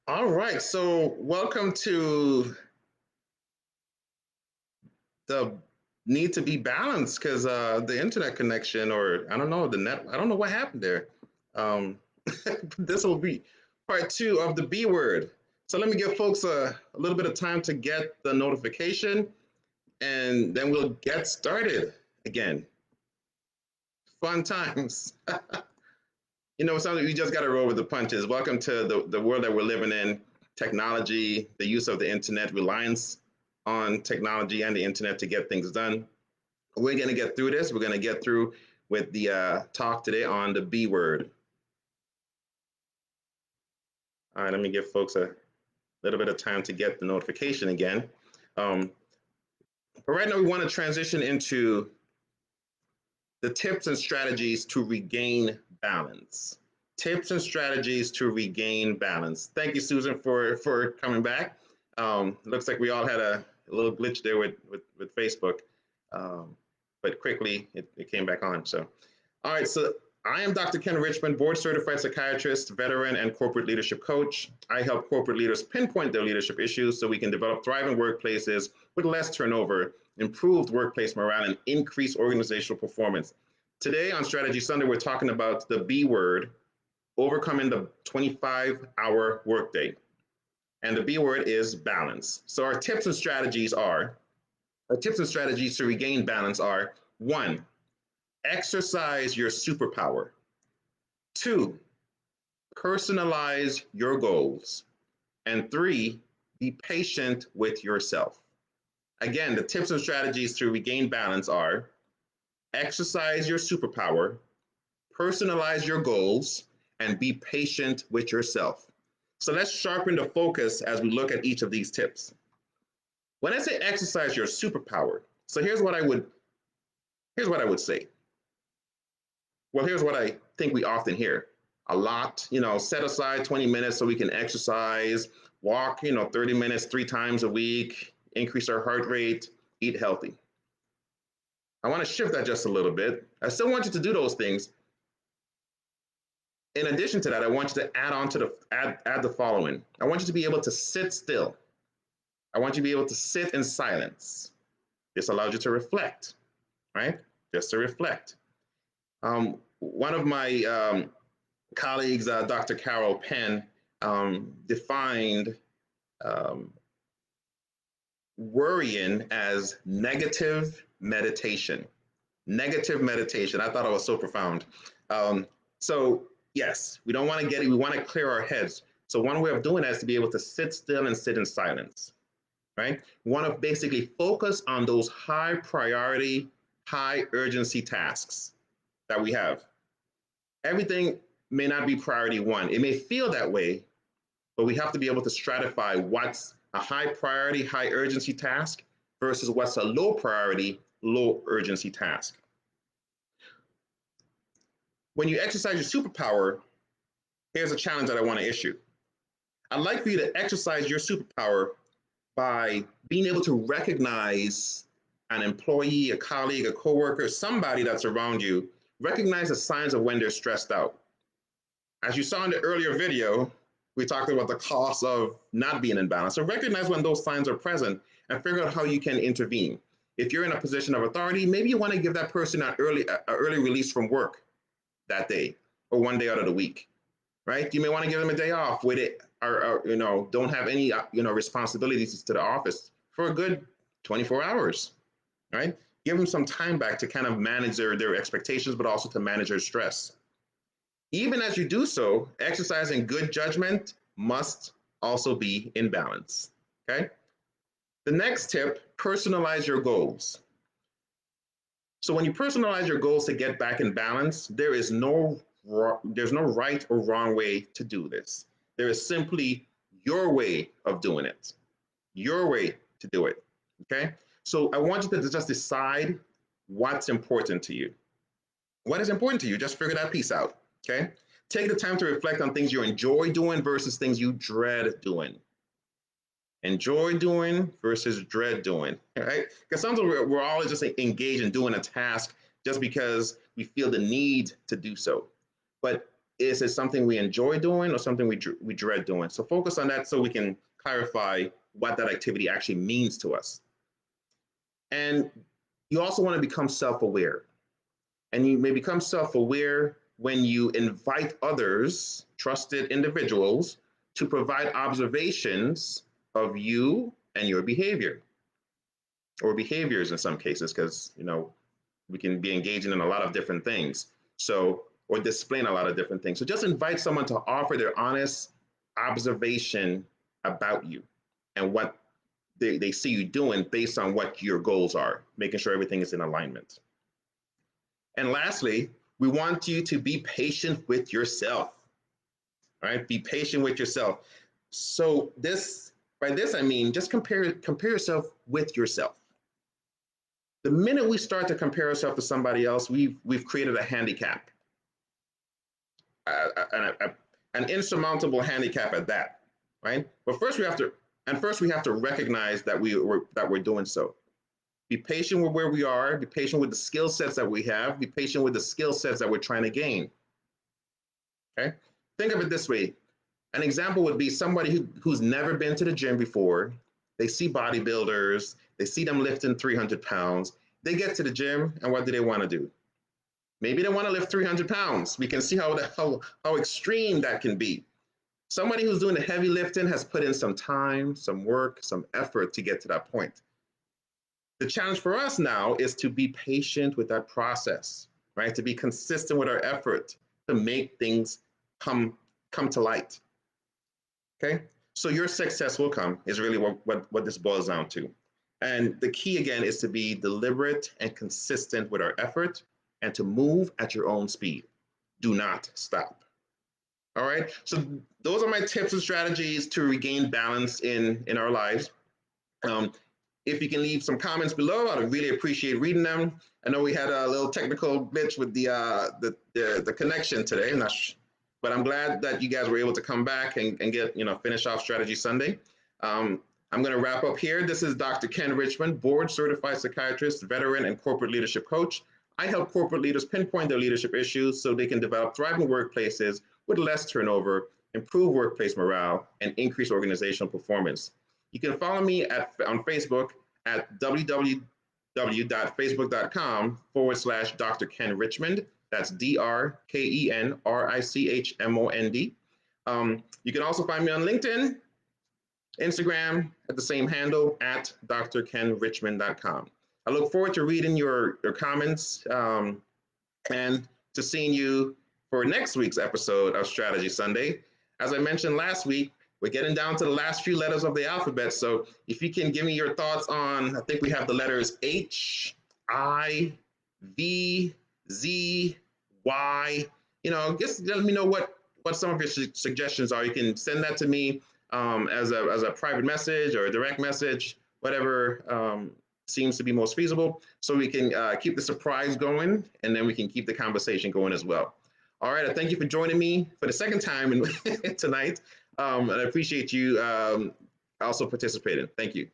All right, so welcome to the need to be balanced because the internet connection, or I don't know, the net, I don't know what happened there. Um, this will be part two of the B word. So let me give folks a little bit of time to get the notification and then we'll get started again. Fun times. Something you just got to roll with the punches. Welcome to the world that we're living in. Technology, the use of the internet, reliance on technology and the internet to get things done. We're going to get through this. We're going to get through with the talk today on the B word. All right, let me give folks a little bit of time to get the notification again. Um, but right now, we want to transition into the tips and strategies to regain balance. Tips and strategies to regain balance. Thank you, Susan, for coming back. Looks like we all had a little glitch there with Facebook, but quickly it came back on. So, all right. So I am Dr. Ken Richmond, board certified psychiatrist, veteran, and corporate leadership coach. I help corporate leaders pinpoint their leadership issues so we can develop thriving workplaces with less turnover, improved workplace morale, and increased organizational performance. Today on Strategy Sunday, we're talking about the B word, overcoming the 25-hour workday. And the B word is balance. So our tips and strategies to regain balance are: one, exercise your superpower. Two, personalize your goals. And three, be patient with yourself. Again, the tips and strategies to regain balance are: exercise your superpower, personalize your goals, and be patient with yourself. So let's sharpen the focus as we look at each of these tips. When I say exercise your superpower, so here's what I would say. Well, here's what I think we often hear a lot. Set aside 20 minutes so we can exercise, walk, 30 minutes 3 times a week, increase our heart rate, eat healthy. I want to shift that just a little bit. I still want you to do those things. In addition to that, I want you to add the following. I want you to be able to sit still. I want you to be able to sit in silence. This allows you to reflect, right? Just to reflect. One of my colleagues, Dr. Carol Penn, defined um, worrying as negative meditation. Negative meditation. I thought it was so profound. So, yes, we don't want to get it. We want to clear our heads. So, one way of doing that is to be able to sit still and sit in silence, right? We want to basically focus on those high priority, high urgency tasks that we have. Everything may not be priority one. It may feel that way, but we have to be able to stratify what's a high priority, high urgency task versus what's a low priority, low urgency task. When you exercise your superpower, here's a challenge that I want to issue. I'd like for you to exercise your superpower by being able to recognize an employee, a colleague, a coworker, somebody that's around you, recognize the signs of when they're stressed out. As you saw in the earlier video, we talked about the cost of not being in balance. So recognize when those signs are present and figure out how you can intervene. If you're in a position of authority, maybe you want to give that person an early release from work that day or one day out of the week, right? You may want to give them a day off with it, or don't have any responsibilities to the office for a good 24 hours, right? Give them some time back to kind of manage their expectations, but also to manage their stress. Even as you do so, exercising good judgment must also be in balance. Okay. The next tip: personalize your goals. So when you personalize your goals to get back in balance, there's no right or wrong way to do this. There is simply your way of doing it. Your way to do it. Okay. So I want you to just decide what's important to you. What is important to you? Just figure that piece out. Okay. Take the time to reflect on things you enjoy doing versus things you dread doing. Enjoy doing versus dread doing, right? Because sometimes we're always just engaged in doing a task just because we feel the need to do so. But is it something we enjoy doing or something we dread doing? So focus on that so we can clarify what that activity actually means to us. And you also want to become self-aware. And you may become self-aware when you invite others, trusted individuals, to provide observations of you and your behavior, or behaviors in some cases, because we can be engaging in a lot of different things. So, or displaying a lot of different things. So just invite someone to offer their honest observation about you and what they see you doing based on what your goals are, making sure everything is in alignment. And lastly, we want you to be patient with yourself. All right, be patient with yourself. So by this I mean just compare yourself with yourself. The minute we start to compare ourselves to somebody else, we've created a handicap, an insurmountable handicap at that, right? But first we have to recognize that we're doing so. Be patient with where we are. Be patient with the skill sets that we have. Be patient with the skill sets that we're trying to gain. Okay? Think of it this way. An example would be somebody who's never been to the gym before. They see bodybuilders. They see them lifting 300 pounds. They get to the gym, and what do they want to do? Maybe they want to lift 300 pounds. We can see how extreme that can be. Somebody who's doing the heavy lifting has put in some time, some work, some effort to get to that point. The challenge for us now is to be patient with that process, right? To be consistent with our effort to make things come to light. Okay? So your success will come is really what this boils down to. And the key again is to be deliberate and consistent with our effort and to move at your own speed. Do not stop. All right? So those are my tips and strategies to regain balance in our lives. If you can leave some comments below, I'd really appreciate reading them. I know we had a little technical glitch with the connection today, but I'm glad that you guys were able to come back and get finish off Strategy Sunday. I'm going to wrap up here. This is Dr. Ken Richmond, board certified psychiatrist, veteran, and corporate leadership coach. I help corporate leaders pinpoint their leadership issues so they can develop thriving workplaces with less turnover, improve workplace morale, and increase organizational performance. You can follow me on Facebook at www.facebook.com/Dr. Ken Richmond. That's DrKenRichmond. You can also find me on LinkedIn, Instagram at the same handle at drkenrichmond.com. I look forward to reading your comments and to seeing you for next week's episode of Strategy Sunday. As I mentioned last week, we're getting down to the last few letters of the alphabet. So if you can give me your thoughts on, I think we have the letters H, I, V, Z, Y. Just let me know what some of your suggestions are. You can send that to me as a private message or a direct message, whatever seems to be most feasible, so we can keep the surprise going, and then we can keep the conversation going as well. All right, I thank you for joining me for the second time tonight, and I appreciate you also participating. Thank you.